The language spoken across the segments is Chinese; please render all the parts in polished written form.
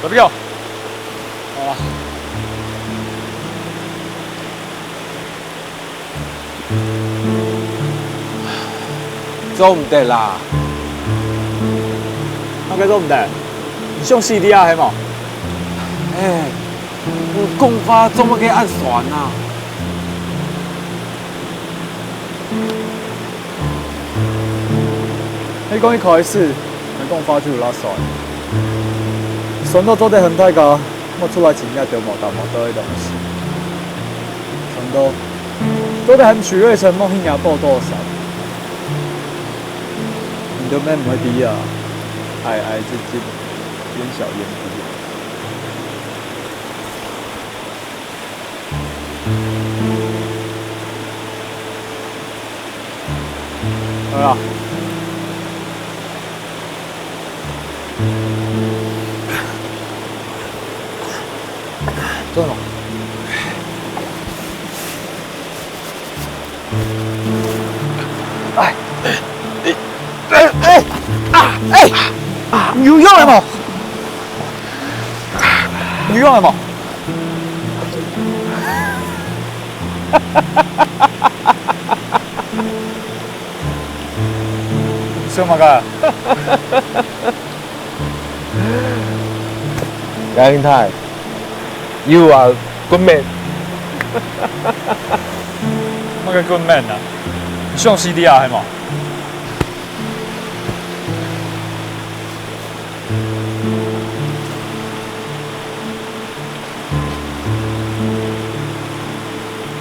入邊啊！做唔得啦，哪個做唔得？你上 CD 啊，係冇？有講法做乜嘅按旋啊？你講一開始，你講法就有拉旋，旋到做得很大個，我出來前一條毛大的東西，旋到做得很曲銳沉默，輕牙爆多少？你都咩唔會啲啊？矮直邊小煙啲。好啦。做什麼？你有用了冇？你有用了冇？笑乜㗎？梁英泰 ，You are good man。乜嘅 good man 啊？你上 CD 啊係冇？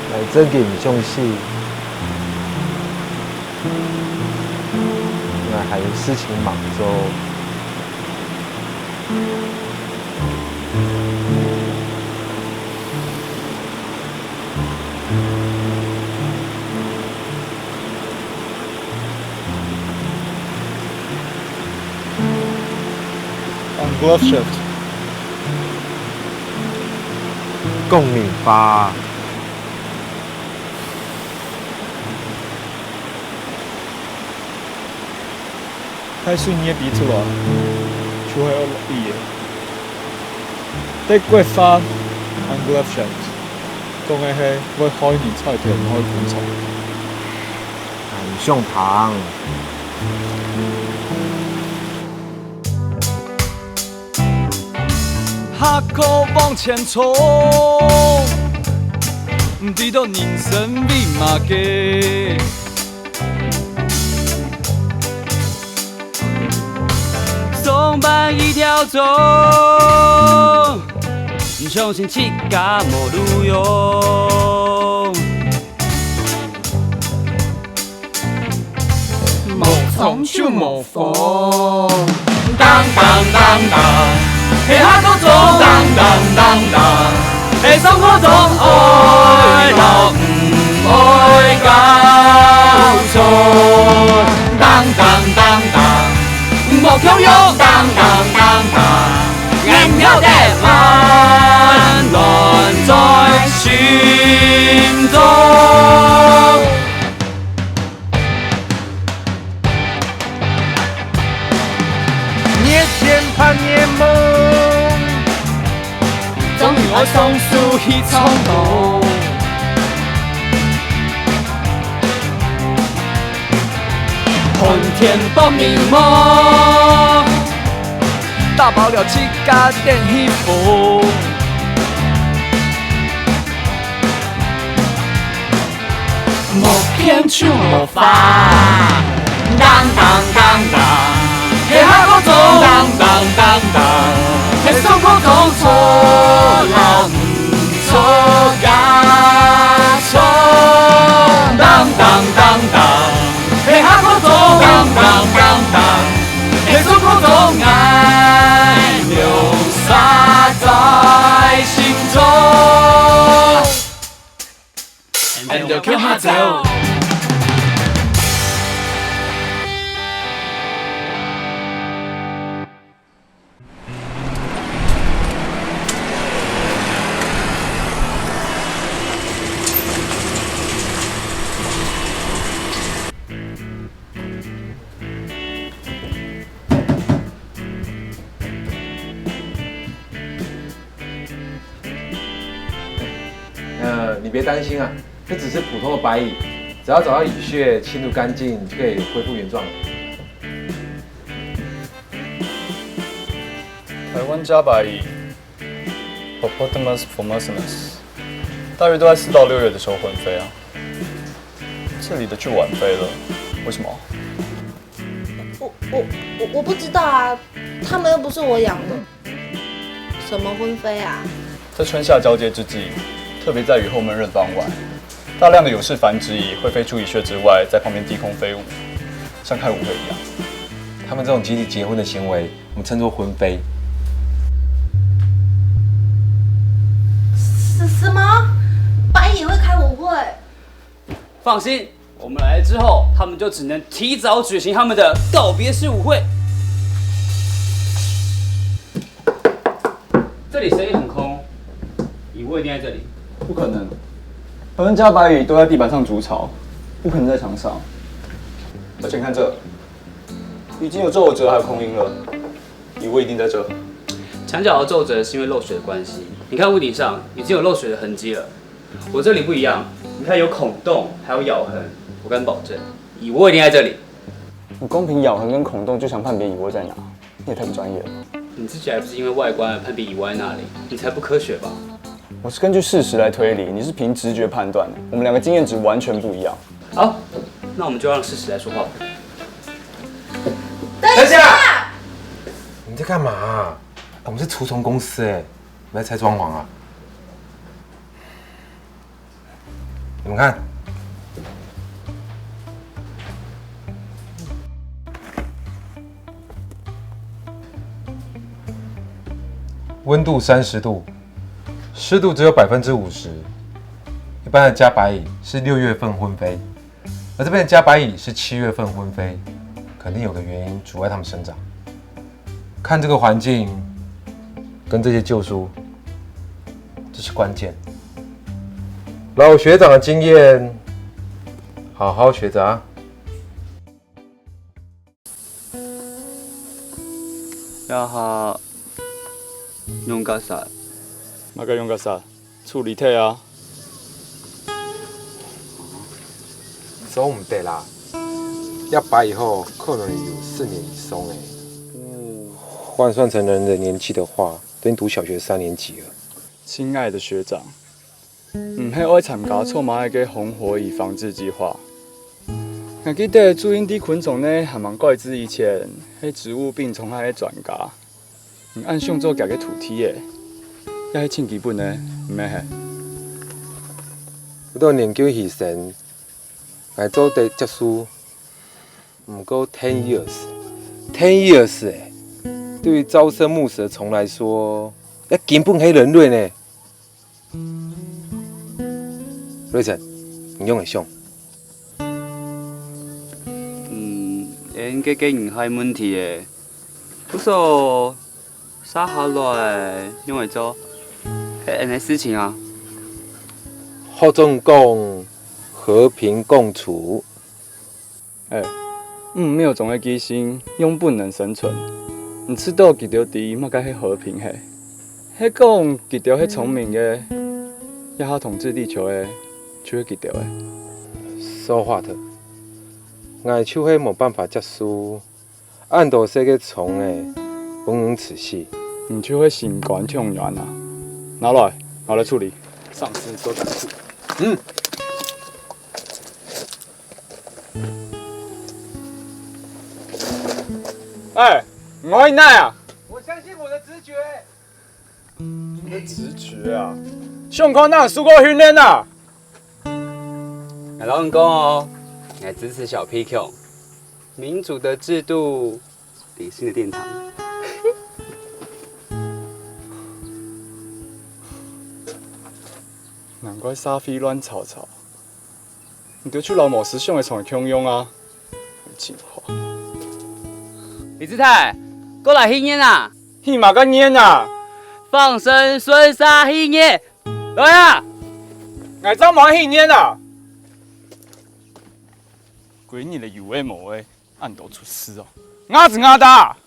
嚟真嘅唔上戲，那還有事情忙着。Glove shift，共鳴吧。太水你也比出來，就係我意嘅。啲骨花 on glove shift，講嘅係我開年菜條唔開棺材。唔上堂。哈口往前衝，直到人生密碼嘅。上班一條走，相信自家冇路用。冇風就冇風，當當當當。喺下個中，當當當當，喺生活中愛樂唔愛交錯，當當當當，莫強用，當當當當，眼有的溫暖在心中。夜間盼夜夢。終於愛上樹起衝動，紅天不迷茫，大不了自家練衣服。莫偏就莫法，當當當當，喺下個中，當當當當。喺生活中錯了唔錯假錯，當當當當，喺下個中當當當當，喺生活中愛流灑在心中 ，and you kill my soul。你别担心啊，这只是普通的白蚁，只要找到蚁穴，清除干净，就可以恢复原状了。台湾加白蚁 （Hippopotamus formosanus） 大约都在4到6月的时候婚飞啊。这里的就晚飞了，为什么？我不知道啊，他们又不是我养的。什么婚飞啊？在春夏交接之际，特别在于后闷热的傍晚，大量的有翅繁殖蚁会飞出蚁穴之外，在旁边低空飞舞，像开舞会一样。他们这种集体结婚的行为，我们称作婚飞。什么？白蚁会开舞会？放心，我们来了之后，他们就只能提早举行他们的告别式舞会。这里声音很空，蚁窝一定在这里。不可能，台湾加白蚁都在地板上筑巢，不可能在墙上。而且看这，已经有皱褶还有空音了，蚁窝一定在这。墙角的皱褶是因为漏水的关系，你看屋顶上已经有漏水的痕迹了。我这里不一样，你看有孔洞，还有咬痕，我敢保证，蚁窝一定在这里。你光凭咬痕跟孔洞就想判别蚁窝在哪，你也太不专业了。你自己还不是因为外观而判别蚁窝在那里，你才不科学吧？我是根据事实来推理，你是凭直觉判断的，我们两个经验值完全不一样。好，那我们就让事实来说话吧。等一下！你在干嘛啊？我们是除虫公司哎，我们在拆装潢啊。你们看，温度30度，湿度只有50%。一般的加白蚁是6月份婚飞，而这边的加白蚁是7月份婚飞，肯定有个原因阻碍它们生长。看这个环境，跟这些旧书，这是关键。老学长的经验，好好学着啊。呀哈，用干啥？那该用个啥？处理体啊。走唔得啦，要白以后可能有4年以上哎。换算成人的年纪的话，等于读小学3年级了。亲爱的学长，唔系爱参加错马嘅红火蚁防治计划。我记得注音啲昆虫呢，还蛮怪之以前，迄植物病虫害嘅专家，按上做夹嘅土体嘅，也迄清基本呢，唔咩系。我都研究医生，来做地接书，唔够10 years，10 years 哎，对于朝生暮死的虫来说，那根本系人类呢。瑞晨，你用会上？应该唔系问题嘅，不过杀下来用来做系人嘅事情啊。好总讲和平共处。没有种的基因，用不能生存。你吃到几条猪，莫该迄和平嘿。迄讲几条迄聪明的，要他统治地球的，就迄几条的。说话的，我手迄无办法接输，按度说个虫诶，本能此系。你就会心管痛源啊！拿来，拿来处理。上司说赶处。我会奈啊！我相信我的直觉。你的直觉啊？上课哪有受过训练啊？我老人讲哦，我支持小 PQ， 民主的制度，理性的殿堂。难怪沙飞乱吵吵，你就去老某师兄的床汹涌啊！进化，李志泰，过来献烟啊！你嘛个烟啊！放生孙沙献烟，来啊！我怎么献烟啊？鬼你的有诶无诶，按都出事哦！鸭子鸭大。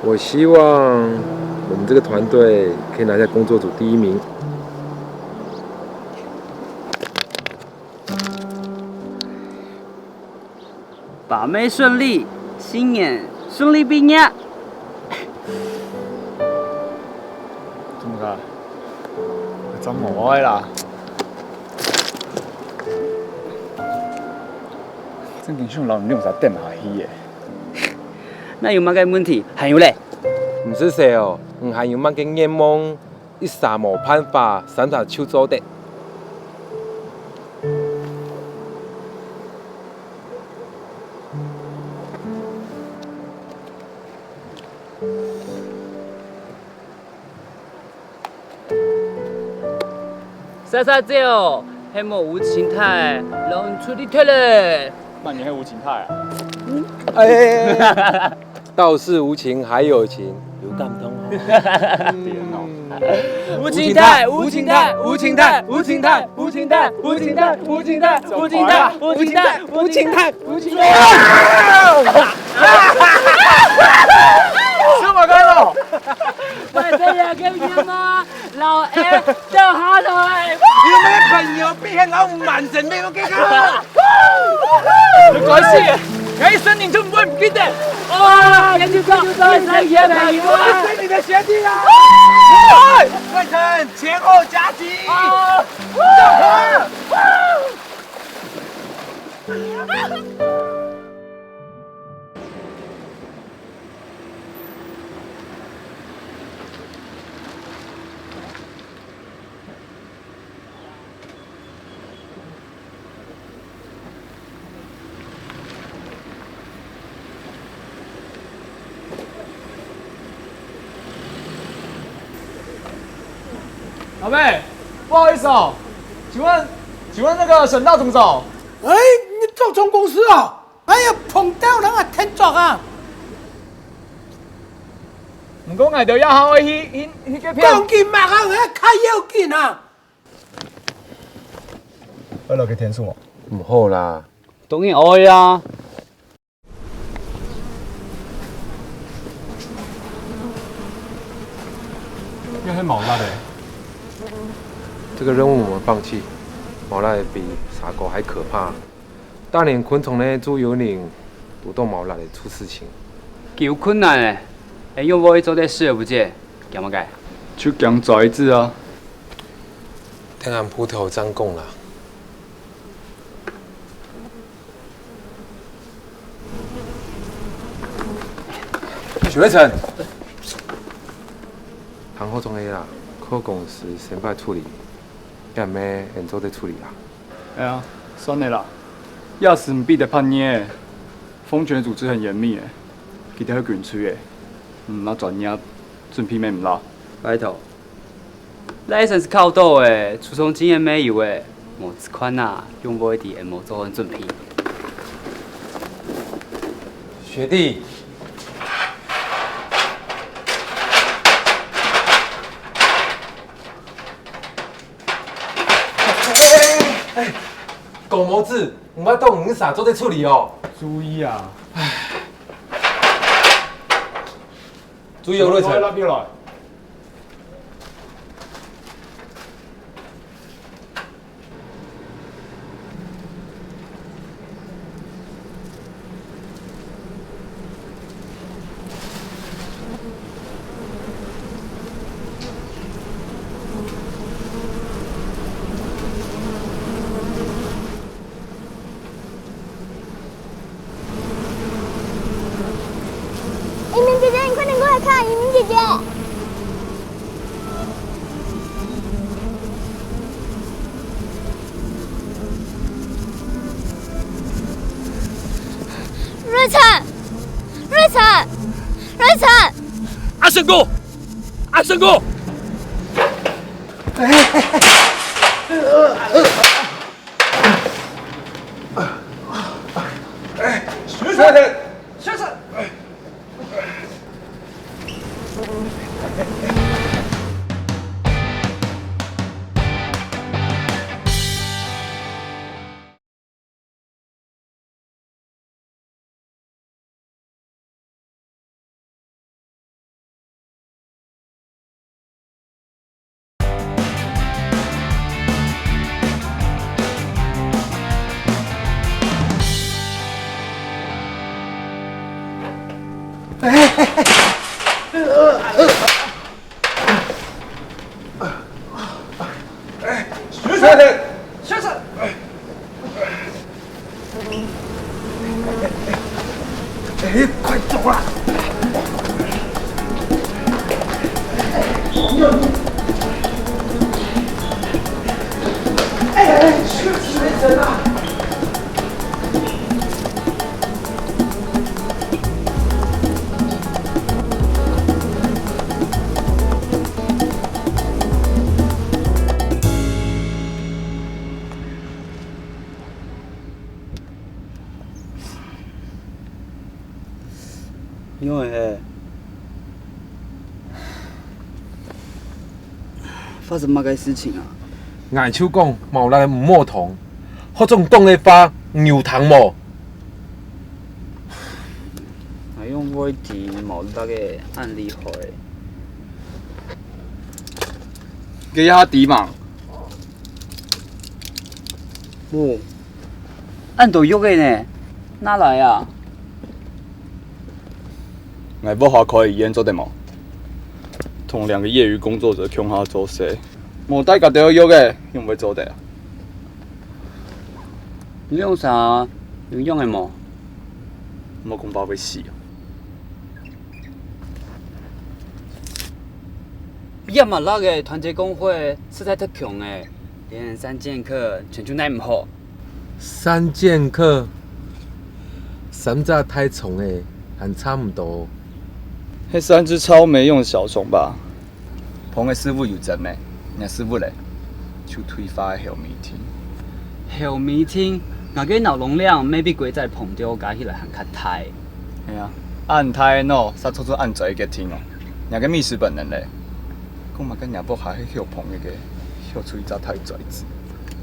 我希望我们这个团队可以拿下工作组第1名。把妹顺利，新年顺利毕业。怎么个？怎么的啦？正经上老你用啥电下去的？那有乜嘅问题？还有咧，唔是說哦，唔係有乜嘅願望，一時無辦法，三下手做的。莎莎姐哦，希望有情態，讓出啲脱咧。那你还无情态啊？哎，道是無情還有情，有感動哦。天哦！無情態，無情態，無情態，無情態，無情態，無情態，無情態，無情態，無情態，無情態，無情態。什麼干咯？快啲呀，咁樣啊，老 A 掉下來。你有冇朋友被害老滿神沒有給他？沒關係，我一生你就不會唔記得。哇，跟住就再睇嘢朋友啊！是你的學弟啊！快成前後夾擊！老妹，不好意思哦，請問那個省道怎麼走？哎，你做錯公司啊！哎呀，碰到人啊，天作啊！唔講捱到一下我去個票。講件嘛啊，開要件啊！二樓嘅天數哦。唔好啦，當然愛啊！又係毛辣的。這個任務我們放棄。毛賴比傻狗還可怕。大連昆蟲呢住幽靈，獨棟毛賴出事情。有困難誒，哎，用我做啲事不借，咁乜解？去講找一次啊！聽俺鋪頭張講啦。許瑞成，堂後中 A 啦，扣公司先派處理，要咩人做得處理啦。哎呀，算了啦，要死唔必得叛逆，風權組織很嚴密誒，佢哋好卷吹誒，唔拉專業，準備咩唔拉。拜託，license 靠到誒，初衷經驗沒有誒，冇這款啊，用我啲冇做很準備。學弟。狗毛子，唔捌當五傻做得處理哦。注意啊！注意有瑞成。拉邊來。移民姐姐，你快点过来看，移民姐姐。瑞成，瑞成，瑞成！阿胜哥，阿胜哥！學生。先生，快走啦！学生啊！因为发生乜嘅事情啊？眼手讲毛来唔摸糖，或种冻的花牛糖无？我用我啲毛得嘅案例去。给下啲嘛？哦，按到喐嘅呢？哪来啊？我不好可以演做得冇，同2个业余工作者共下做事，冇大家都要喐嘅，用唔會做得啊？你用啥？有用嘅冇？冇講包會死啊！一物那嘅團結工會實在太強誒，連3劍客全就奈唔好。3剑客，3隻太重誒，還差唔多。那3只超没用的小虫吧？彭的师傅有真咩？你师傅嘞，就推发后面听。后面听，我嘅脑容量 maybe 鬼在碰到加起来还较大。系啊，按太喏，啥做按嘴嘅听哦。人嘅觅食本能嘞，讲嘛跟人不还去碰嘅个，秀出一只太嘴子。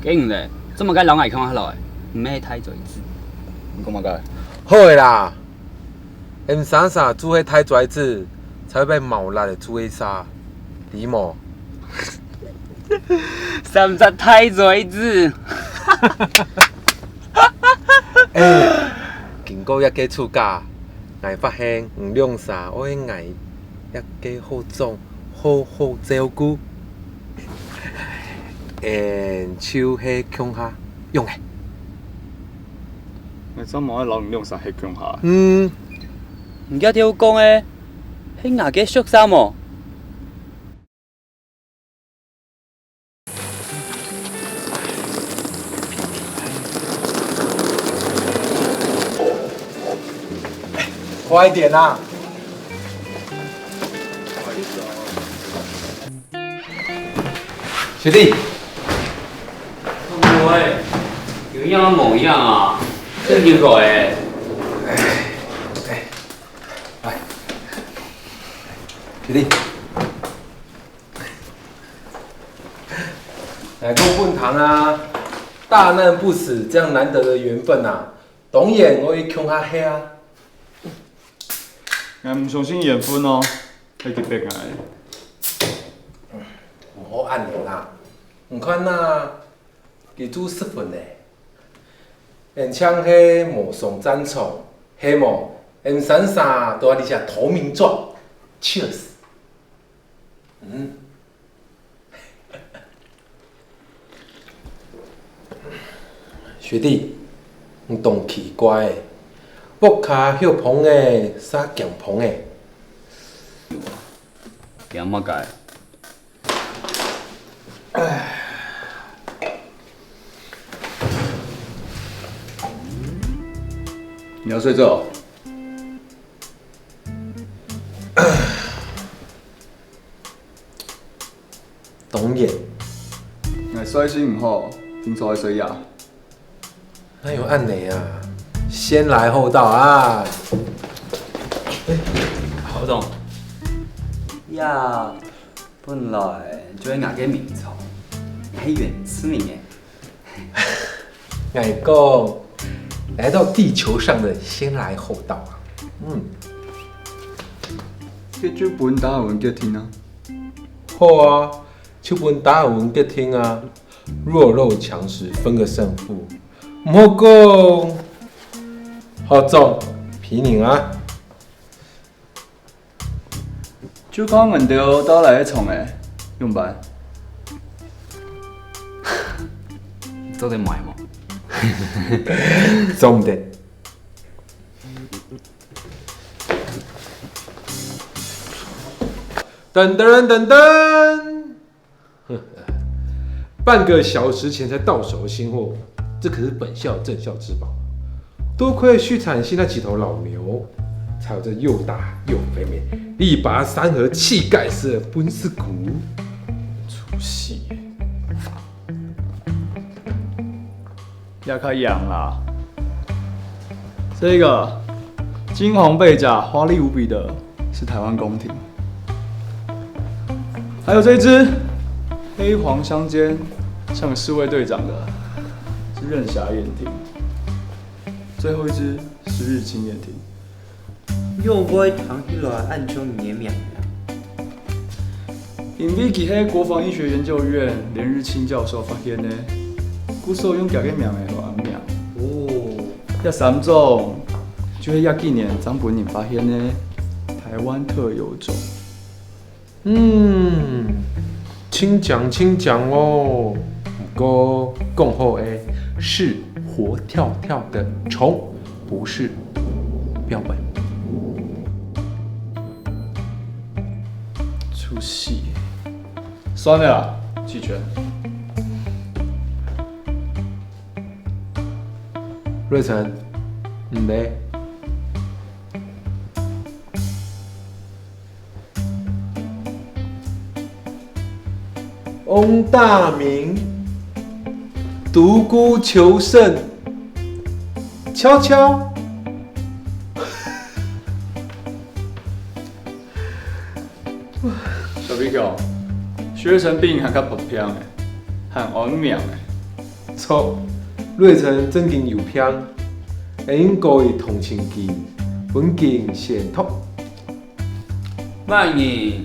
竟嘞，这么个老外看下来，唔咩太嘴子？你讲嘛个？好诶啦，M33煮迄太拽子，才会被毛辣的煮迄沙，你莫。3只太嘴子。经过一个暑假，我发现523我迄爱一个好种，好好照顾，手迄强下用诶。我怎冇喺老223迄强下？唔記得聽講誒，喺牙嘅恤衫喎。快点啦！学弟，喂，有样冇样啊？真幾個誒？来，学弟，来共混堂啊！大难不死，这样难得的缘分啊！懂眼我会穷下黑啊！我唔相信缘分哦，係結逼挨。唔好按你啦，唔看呐，佢煮10分嘞。而且迄毛松粘虫，黑毛 M33都喺底下投名状，Cheers。学弟，你懂奇怪诶，木卡休棚诶，沙强棚诶。有乜解？你要睡这？懂眼，我睡醒唔好，聽錯喺睡呀。那有按你啊，先来后到啊！侯總，呀，本來就係牙嘅名蟲，係原始名嘅。矮公来到地球上的先来后到啊，佢就本打文嘅聽啊。好啊，就本达尔文给听啊，弱肉强食，分个胜负。唔好讲，好中皮宁啊！就講問到到嚟一重嘅，用辦？做得买吗？做唔得。噔噔噔噔，半个小时前才到手的新货，这可是本校镇校之宝。多亏畜产系那几头老牛，才有这又大又肥美、力拔山河、气盖世的本事骨。出戏耶！要开养啦！这个金黄背甲、华丽无比的是台湾宫廷，还有这只黑黄相间，像侍卫队长的是任侠燕婷，最后一只是日清燕婷。又不会躺起来按中绵绵的。因为其迄国防医学研究院连日清教授发现呢，古时候用假个命的乱命。哦，遐三种，就是遐几年张本人发现的台湾特有种。轻讲哦。不过讲好的是活跳跳的虫，不是标本。出戏，算了啦，弃权。瑞成，唔嘞？翁大明，独孤求胜，悄悄。小比狗，学成病还较不偏的，很王命的。错，瑞成真经有偏，会用故意同情机，本景显透。万年，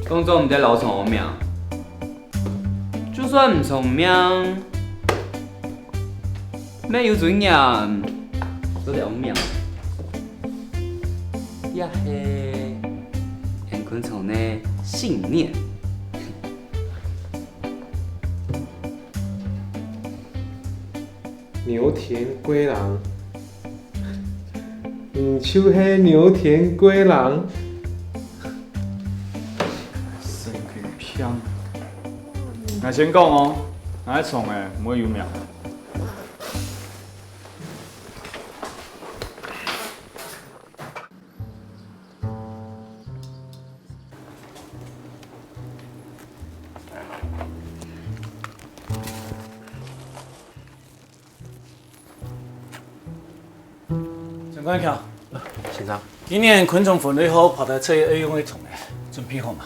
工作唔得老聪明，就算唔聪明，咩有尊严，做条命，也是很昆虫的信念。牛田龟郎，唔像迄牛田龟郎。身躯偏。我先讲哦，那虫的唔会有命。长官桥，先生，今年昆虫分类好，跑到测验二用的虫诶，准备好嘛？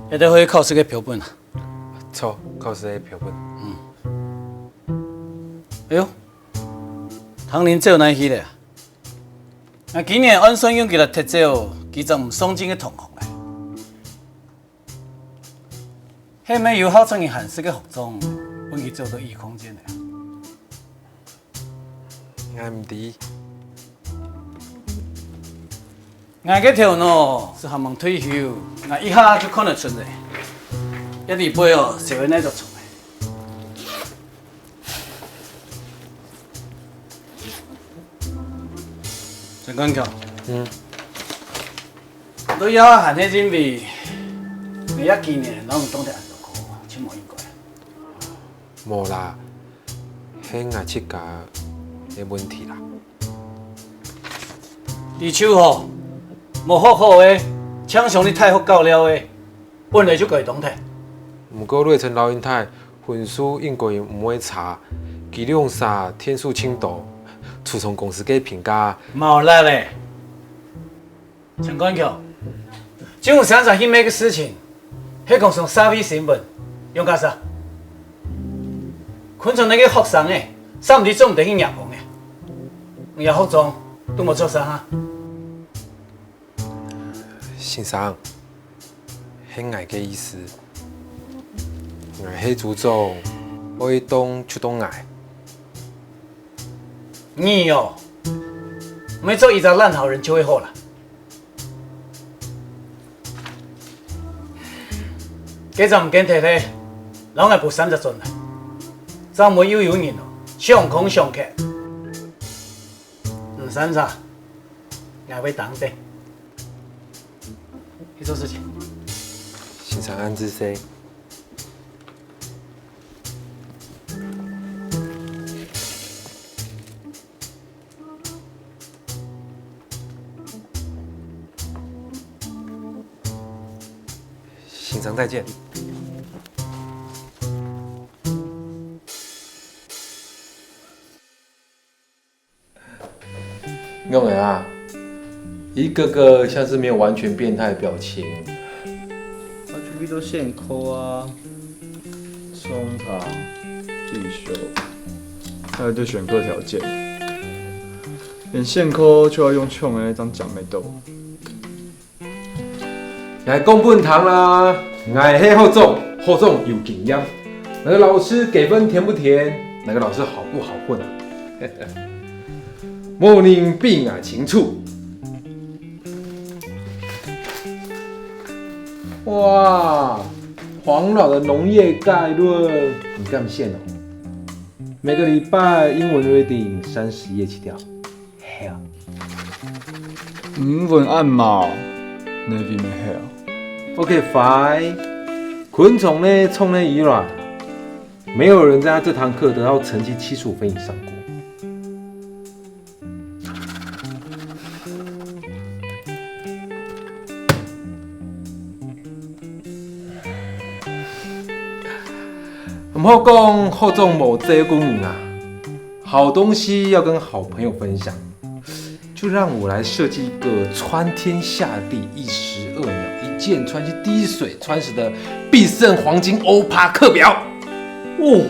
一定会考试个标本啊。错，考试的标本。哎呦，唐林做哪去咧？啊，今年按算用佢来特走，其实唔送进嘅同行咧。迄咩有号称嘅韩式嘅服装，本佢做到异空间咧。我唔知。我个条喏是还没退休，我一下就看得出来，一里背哦，是为那个虫诶。陈官桥，你要喊迄阵味，你一几年拢唔懂得按照课，真冇应该。无啦，迄我七家的问题啦。你手吼，无好好诶，抢上你太好教了诶，本来就该懂得。毋过瑞城老英太分数应该唔会差，其中啥天数轻度，初从公司给评价。冇啦嘞，陈官桥，这种常常去每个事情，迄讲上傻逼新闻，用干啥？昆虫那个学生诶，上唔总得去硬碰诶，也服装都冇做啥哈。先生，迄爱嘅意思，爱迄主种，爱动就动爱。你哦，没做一个烂好人就会好了。给咱们跟提提，拢来补30樽来。昨暝有人哦，上空上客，唔散啥，也要当的，去做事情。心常安之 C。心常再见。用了啊，一个个像是没有完全变态的表情。他去比都现抠啊，中堂必修，还有对选课条件，连现抠就要用冲的那张奖没豆。来公布堂啦，爱黑后重，后重有经验。哪个老师给分甜不甜？哪个老师好不好混啊？莫宁病啊情处。哇，黄老的农业概论，你干线哦。每个礼拜英文 reading 30页起跳。Hell。文案嘛 ，Navy 没 hell。OK fine。昆虫呢，冲呢以软，没有人在他这堂课得到成绩75分以上过。唔好讲厚重某这功能啊，好东西要跟好朋友分享，就让我来设计一个穿天下地1石2鸟，一箭穿心滴水穿石的必胜黄金欧趴课表。哦，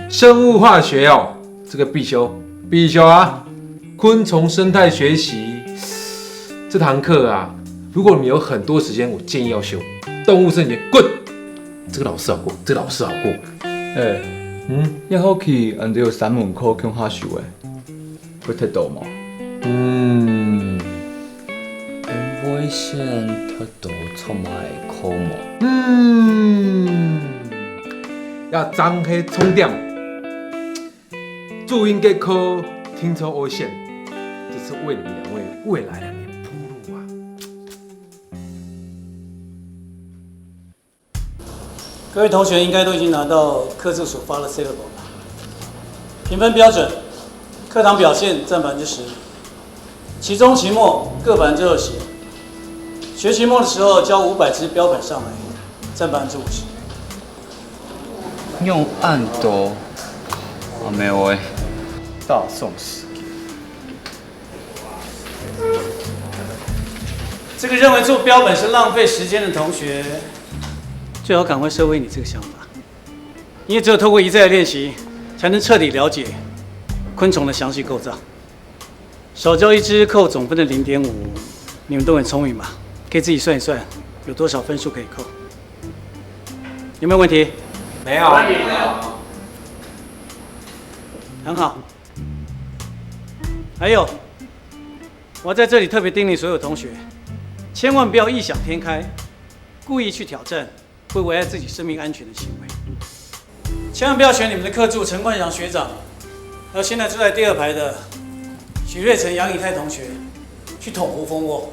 生物化学哦，这个必修啊！昆虫生态学习这堂课啊，如果你有很多时间，我建议要修。动物生学，滚！这个老师好过，这个老师好过。也好去按照3门课去下修的，会踢到吗？危险踢到出卖科目。要张黑冲掉，注音给科听抽欧线，这是为你们2位未来2年铺路啊！各位同学应该都已经拿到课制所发的 syllable 了。评分标准：课堂表现占10%，期中、期末各20%。学期末的时候交500支标本上来，占50%。用暗多，没有诶，大宋时这个认为做标本是浪费时间的同学，最好赶快收回你这个想法。你也只有透过一再的练习，才能彻底了解昆虫的详细构造。少交一只扣总分的0.5，你们都很聪明吧？可以自己算一算，有多少分数可以扣。有没有问题？没有。很好。还有，我要在这里特别叮咛所有同学，千万不要异想天开，故意去挑战会危害自己生命安全的行为。千万不要选你们的课助陈冠祥学长，还有现在坐在第2排的许瑞成、杨以泰同学去捅胡蜂窝，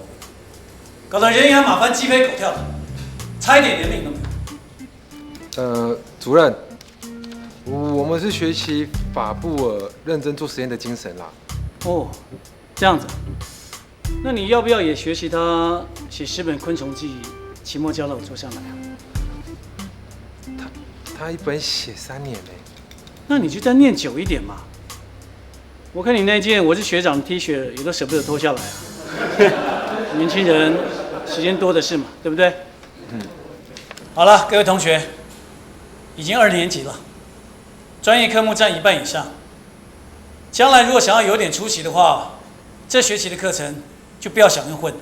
搞得人仰马翻、鸡飞狗跳的，差一点连命都没有。主任，我们是学习法布尔认真做实验的精神啦。哦，这样子，那你要不要也学习他写10本昆虫记，期末交到我桌上来啊？他一本写3年呢。那你就再念久一点嘛。我看你那件我是学长的 T 恤也都舍不得脱下来啊。年轻人时间多的是嘛，对不对？好了，各位同学，已经2年级了，专业科目占1半以上。将来如果想要有点出息的话，这学期的课程就不要想着混。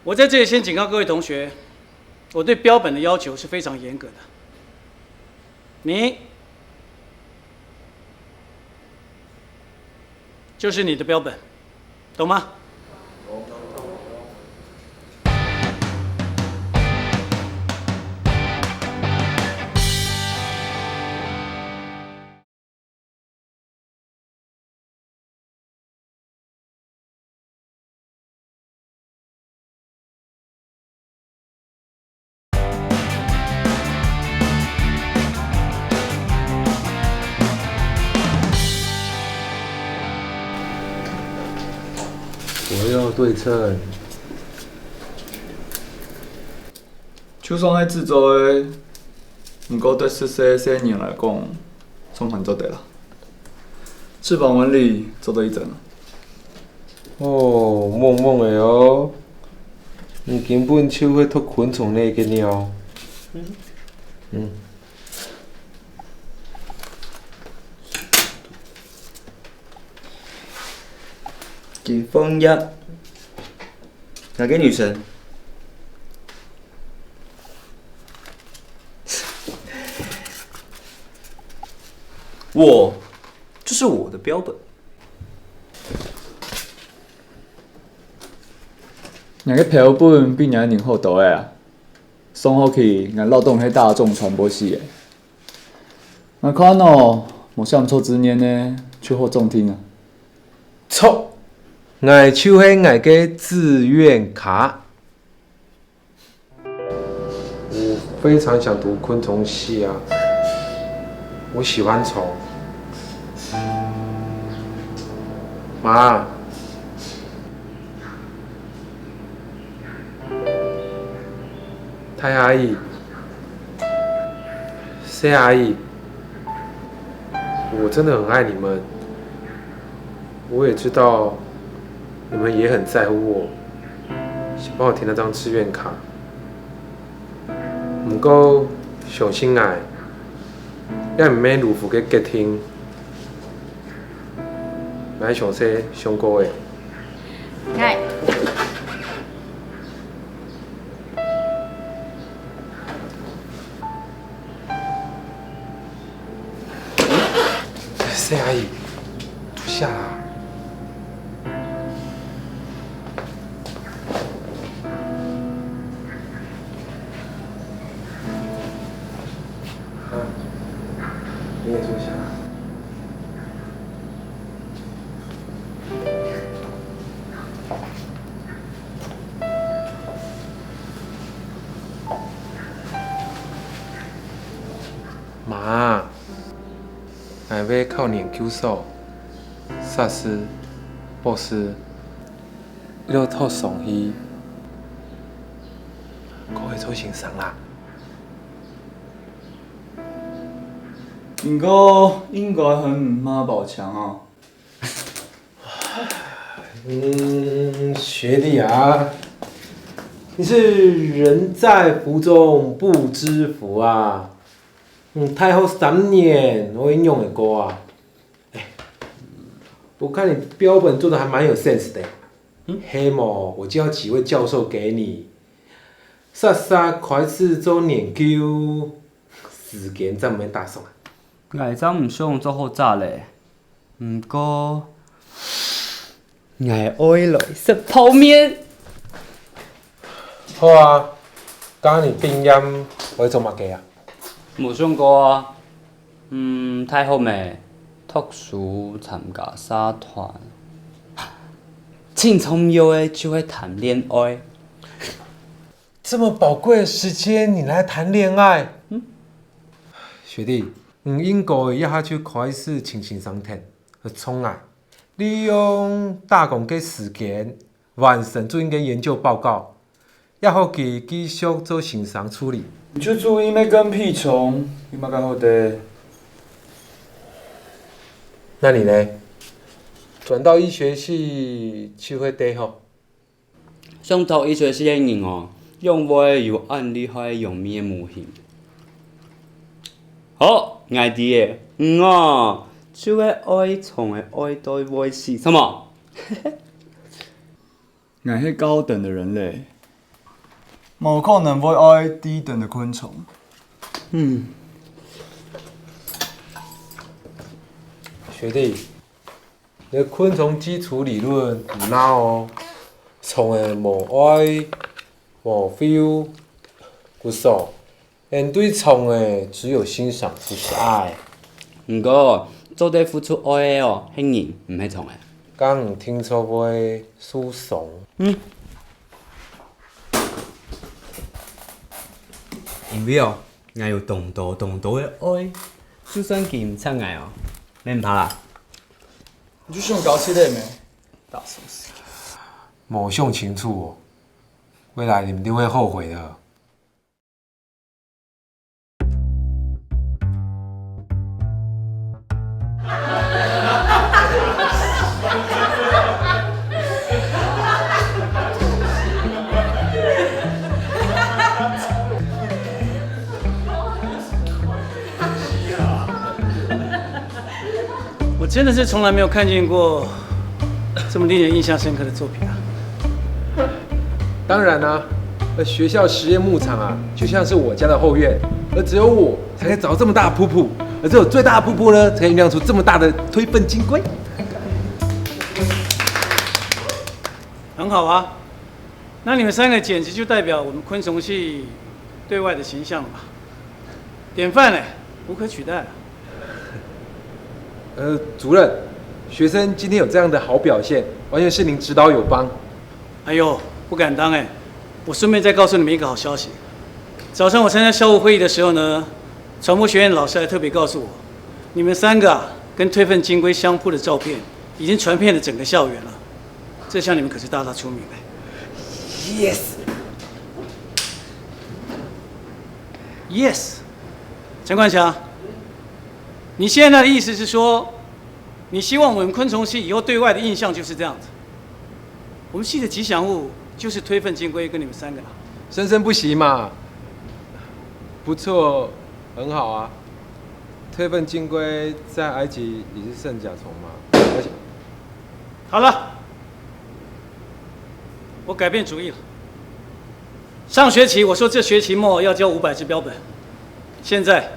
我在这里先警告各位同学，我对标本的要求是非常严格的。你就是你的标本，懂吗？有对称。就算喺制作的，不过对实际生人来讲，总很做得啦。翅膀纹理做得一整。哦，猛猛的哦，你根本手会脱昆虫那个鸟。给风压，哪个女神？我，这是我的标本。那个标本比人年好多的啊，送好去，俺劳动迄大众传播系的。我看哦，无啥毋错之年呢，却获中听啊。错，我手是我的志愿卡。我非常想读昆虫系啊，我喜欢虫。妈，太阿姨，谢阿姨，我真的很爱你们。我也知道你们也很在乎我，想帮我填那张志愿卡。不过上心爱，也唔免如赴去结听，买上西上高的。爱。谢阿姨，坐下啦。你也坐下。妈，俺要考研究所，萨斯、博士，要套上去，我会做先生啦。不过应该很妈宝强啊。学弟啊，你是人在福中不知福啊。太后3年，我应用的歌啊。我看你标本做的还蛮有 sense 的。黑某，我叫几位教授给你。莎莎快次做研究，时间真唔打算。我真唔想做好早咧，不过我爱来食泡面。好啊，刚你病音，我做乜嘅啊？冇想过啊，太好未？读书参加社团，轻松有诶就会谈恋爱。这么宝贵的时间，你来谈恋爱？学弟，应该一下就开始轻轻松谈和宠爱，利用大公嘅时间完成做应该研究报告，也好佢继续做欣赏处理。你就注意那跟屁虫，你嘛该好的。那你呢？转到医学系就会得吼？想读医学系嘅人哦，用会有按厉害用咩模型？好，idea，哦，就会爱宠的爱对会是什么？我是高等的人类，冇可能会爱低等的昆虫。学弟，你的昆虫基础理论唔孬哦，虫的无爱、无 feel、不爽，面对虫的只有欣赏，不是爱。不过做对付出爱的哦，是人，唔系虫的。刚唔听错袂输怂。因为哦，我有动多的爱，就算佢唔亲我哦，你唔怕啦？你就想搞起来没？大手事。某性情处哦，未来你们一定会后悔的。我真的是从来没有看见过这么令人印象深刻的作品啊！当然啦、学校实验牧场啊，就像是我家的后院，而只有我才可以找到这么大的瀑布，而只有最大的瀑布呢，才可以酿出这么大的推粪金龟。很好啊，那你们三个简直就代表我们昆虫系对外的形象了吧？典范嘞，无可取代啊！主任，学生今天有这样的好表现，完全是您指导有帮。哎呦，不敢当哎！我顺便再告诉你们一个好消息，早上我参加校务会议的时候呢，传播学院老师还特别告诉我，你们三个跟推粪金龟相扑的照片已经传遍了整个校园了，这下你们可是大大出名了。Yes， 陈冠强，你现在的意思是说，你希望我们昆虫系以后对外的印象就是这样子？我们系的吉祥物就是推粪金龟跟你们三个啦。生生不息嘛，不错，很好啊。推粪金龟在埃及也是圣甲虫嘛，而且好了，我改变主意了。上学期我说这学期末要交500支标本，现在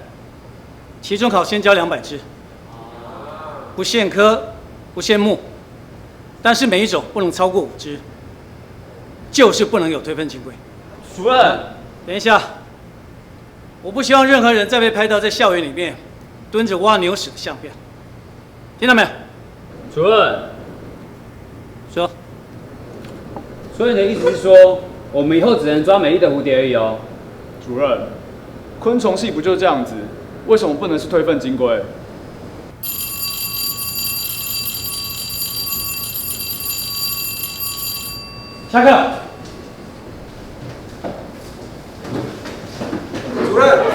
期中考先交200支，不限科，不限目，但是每一种不能超过5支，就是不能有推粪金龟。主任，等一下，我不希望任何人再被拍到在校园里面蹲着挖牛屎的相片，听到没有？主任，说。所以你的意思是说，我们以后只能抓美丽的蝴蝶而已哦？主任，昆虫系不就这样子？为什么不能是推粪金龟？下课。主任。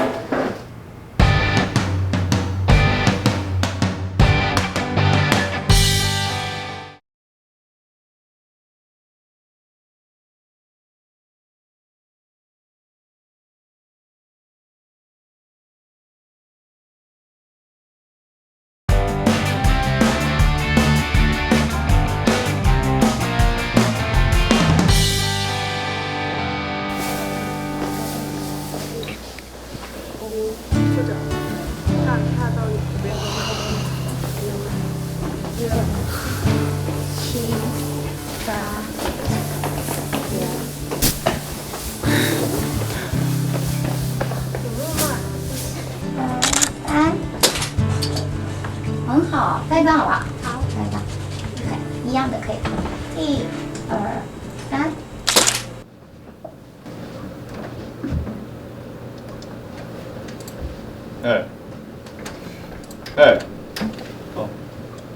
很好，再一张好不好？好，再一张。OK，一样的可以。1、2、3。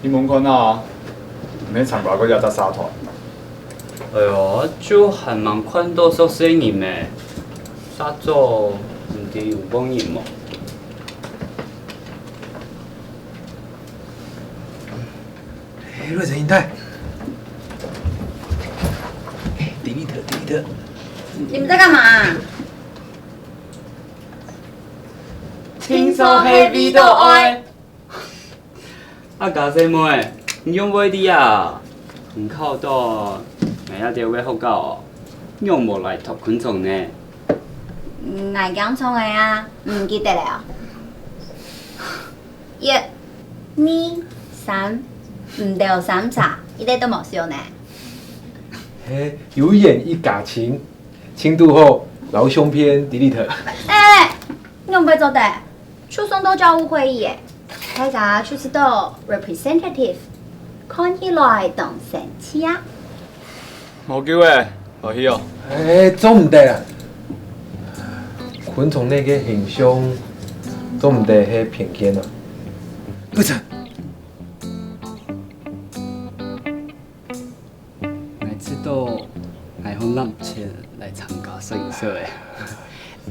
你问看啊，没参加过这只沙团。哎呦，就还蛮看到熟悉人的，啥做唔知有帮人冇？瑞城英泰，delete。你们在干嘛？轻松 happy 到爱。啊，家姐妹，你用买啲啊？唔靠到，咪一條會好教哦。用無來讀昆蟲呢？捱講錯嘅啊，唔記得了。1、2、3，唔到3查，一啲都冇笑呢。嘿，有眼一嘎情，轻度后劳胸篇 delete。你用唔做的？出送到教務會議嘅，大家出示到 representative， 看起來當神奇啊！冇機會，可以哦。總唔得啦。昆蟲那個形象，總唔得係偏見啊。不成。每次都错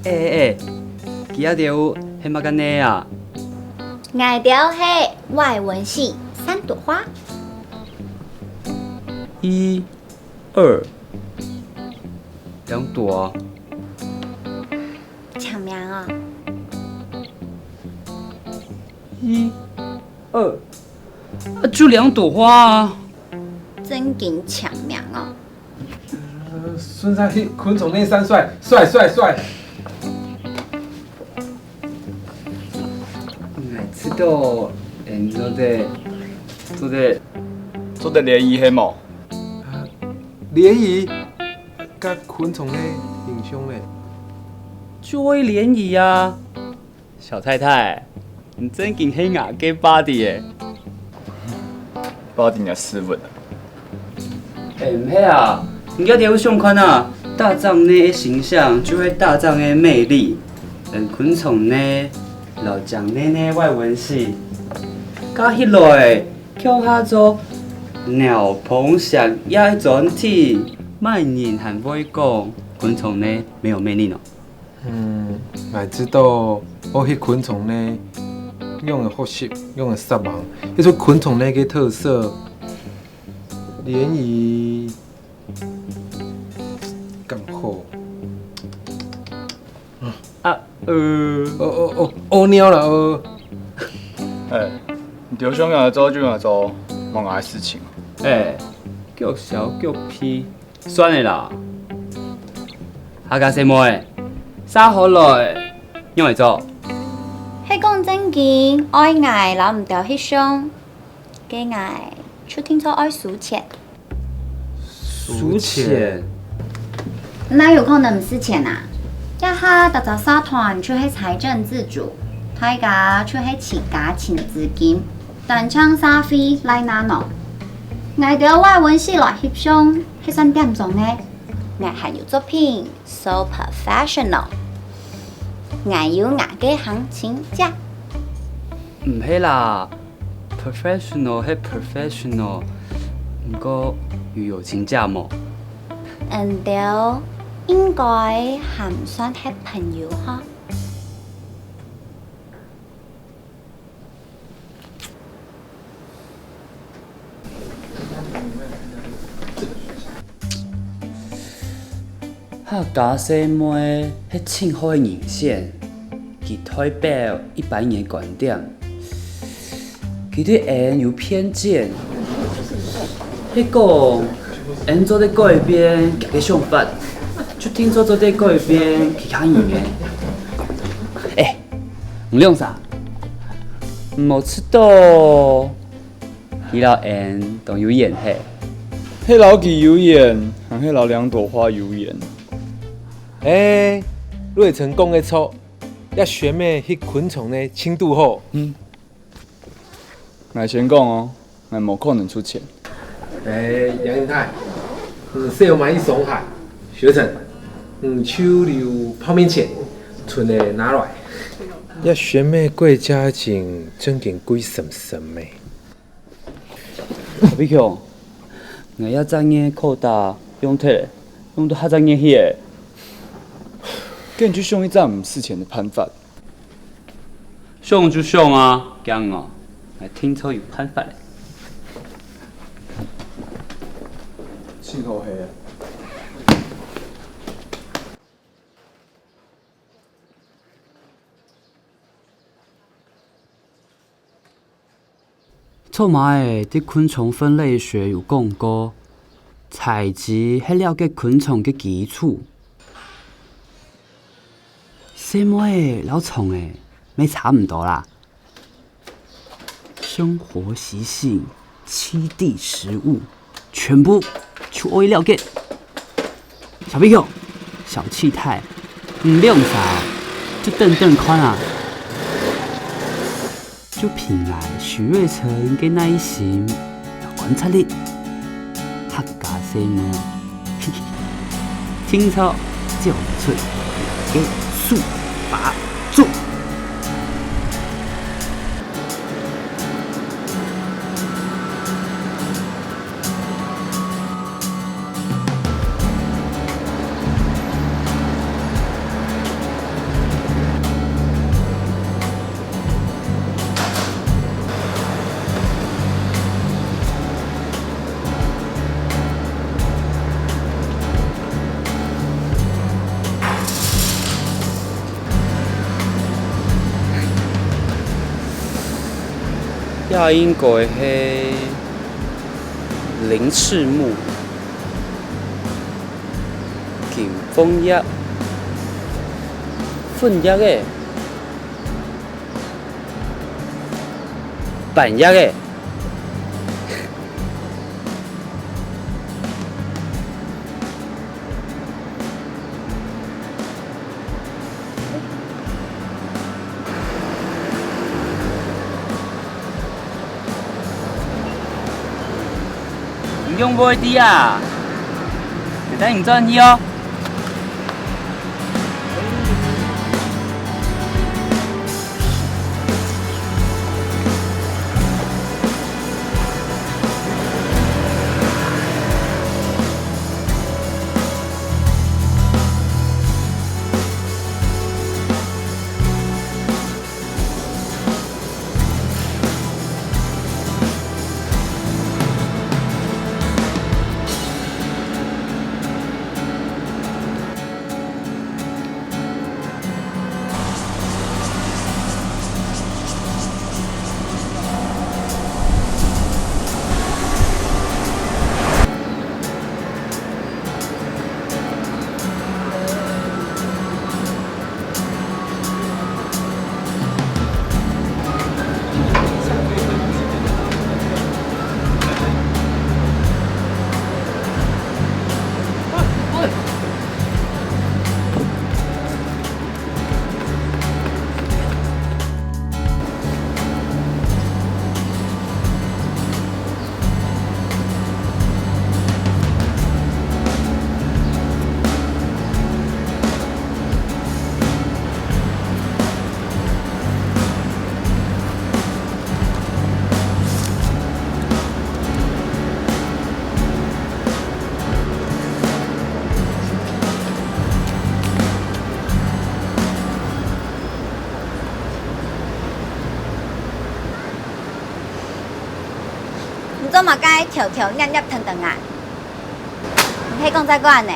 诶。记得有迄么干呢啊？爱雕黑外文系3朵花。1、2、2朵。抢名哦。1、2，就2朵花啊。真紧抢名哦。孙山昆虫那3帅，帅！知道，做的联谊黑毛，联谊，甲昆虫的影响嘞。就会联谊啊。小太太，你真紧黑牙给 body 耶。body 也斯文。唔系啊，你家条上看啊，大象的形象就会大象的魅力。昆虫呢，老蒋呢外文系，加迄落的叫下做鸟棚想压转体，慢人还不会讲昆虫呢没有魅力呢。嘛知道我迄昆虫呢，用的复习，用的杀网，迄种昆虫那个特色，联谊更好。鸟啦你着想要做就要做，忙爱事情。叫小叫屁，算的啦。下家什么诶？啥好来用来做？迄讲真紧，爱爱留唔掉迄箱，给爱出听说爱数钱。数钱？哪有可能唔是钱啊？一下特集社团出去财政自主，大家出去自家钱资金，但抢沙费来哪喏？爱到外文系来翕相，迄算点钟呢？爱还有作品，so professional。爱有爱嘅行情价。唔系啦 ，professional 系 professional， 不过有请假么？对，应该还唔算系朋友哈。客家什么迄庆贺的形象，其代表100年观点，其对人有偏见。迄讲人做在改变，家己想法，就听说做在改变，其他人诶。唔亮啥？冇吃到，伊老人都有演嘿。迄老鸡有演，和迄老2朵花有演。瑞成讲的错，要学妹迄昆虫的轻度好。我先讲哦，我无可能出钱。杨英泰，sale 买一送海，学成，2手榴泡面钱，剩的拿来。要学妹过家境，真紧贵什么？比强，我要将嘢扩大用退，用到下将嘢去。跟你去上一站唔是钱的判法。上就上啊，讲哦，还听说有判法嘞。信号黑啊！错嘛诶，伫昆虫分类学有讲过，采集系了解昆虫嘅基础。什么诶，老虫诶，没差唔多啦。生活习性、栖地食物，全部去我了解。小屁友，小气态，唔亮啥，就瞪瞪看啊。就凭来许瑞成嘅耐心、观察力、客家生活，听说就出嘅速把住。亚英国的迄鳞翅目、劲风叶、粉叶的、板叶的。用不会滴啊，你等你转去哦。做嘛该跳跳捏捏腾腾啊！唔许讲再讲呢，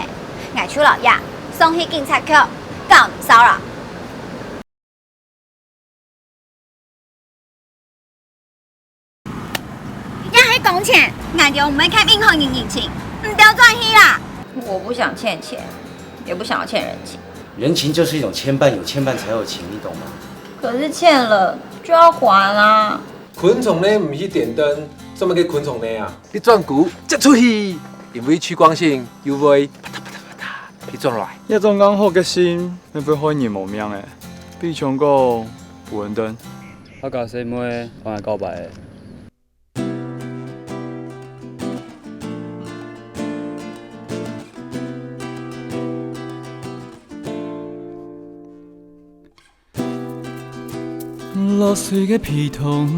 外出老爷送去警察局告你骚扰。你还讲钱，俺就唔会看银行人情，唔掉转去啦！我不想欠钱，也不想要欠人情。人情就是一种牵绊，有牵绊才有情，你懂吗？可是欠了就要还啦。昆虫呢，唔是电灯，怎么叫昆虫呢啊？你转骨接出去，因为趋光性又会啪嗒啪嗒啪嗒，你转来。一种刚好嘅心，你会开你无命诶，比上个不稳灯。我甲师妹我来告白诶。落水嘅皮痛，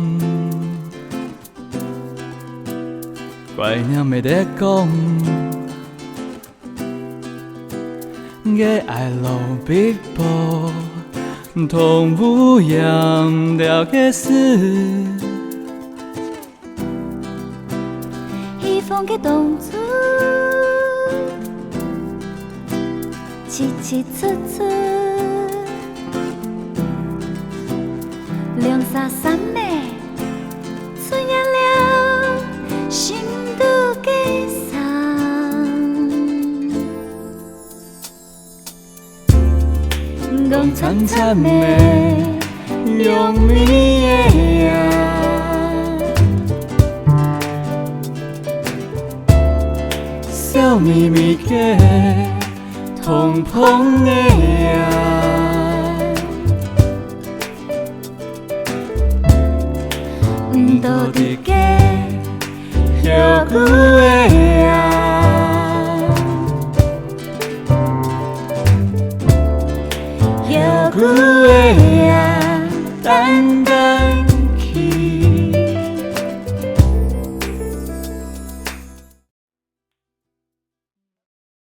怪念没得讲，嘅爱路逼迫，痛不痒了嘅事。一风嘅动作，起起楚楚。两三三妹，出现了心都给伤。讲惨惨的，用你的呀，笑眯眯的，痛痛的呀。到底嘅有久的呀，有久的呀，等待。